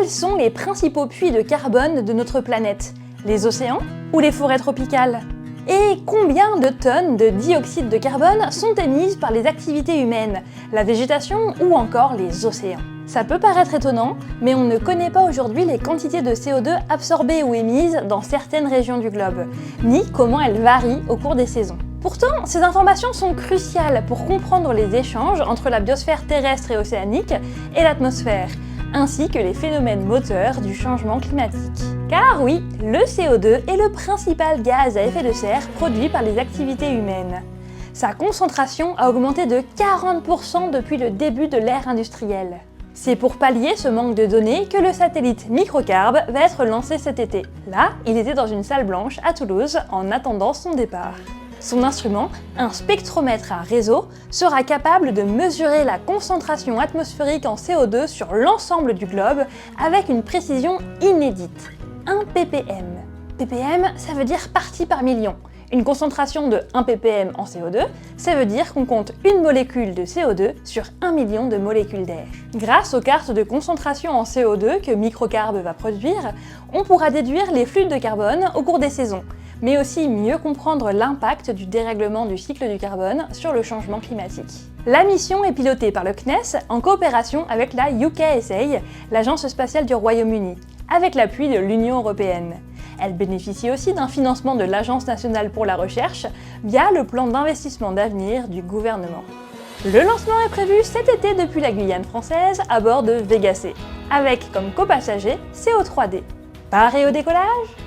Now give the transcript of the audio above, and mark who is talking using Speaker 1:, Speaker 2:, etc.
Speaker 1: Quels sont les principaux puits de carbone de notre planète? Les océans ou les forêts tropicales? Et combien de tonnes de dioxyde de carbone sont émises par les activités humaines, la végétation ou encore les océans? Ça peut paraître étonnant, mais on ne connaît pas aujourd'hui les quantités de CO2 absorbées ou émises dans certaines régions du globe, ni comment elles varient au cours des saisons. Pourtant, ces informations sont cruciales pour comprendre les échanges entre la biosphère terrestre et océanique et l'atmosphère, ainsi que les phénomènes moteurs du changement climatique. Car oui, le CO2 est le principal gaz à effet de serre produit par les activités humaines. Sa concentration a augmenté de 40% depuis le début de l'ère industrielle. C'est pour pallier ce manque de données que le satellite Microcarb va être lancé cet été. Là, il était dans une salle blanche à Toulouse en attendant son départ. Son instrument, un spectromètre à réseau, sera capable de mesurer la concentration atmosphérique en CO2 sur l'ensemble du globe avec une précision inédite. 1 ppm. ppm, ça veut dire partie par million. Une concentration de 1 ppm en CO2, ça veut dire qu'on compte une molécule de CO2 sur 1 million de molécules d'air. Grâce aux cartes de concentration en CO2 que Microcarb va produire, on pourra déduire les flux de carbone au cours des saisons, mais aussi mieux comprendre l'impact du dérèglement du cycle du carbone sur le changement climatique. La mission est pilotée par le CNES en coopération avec la UKSA, l'agence spatiale du Royaume-Uni, avec l'appui de l'Union européenne. Elle bénéficie aussi d'un financement de l'Agence nationale pour la recherche via le plan d'investissement d'avenir du gouvernement. Le lancement est prévu cet été depuis la Guyane française à bord de Vega C, avec comme copassagers CO3D. Paré au décollage ?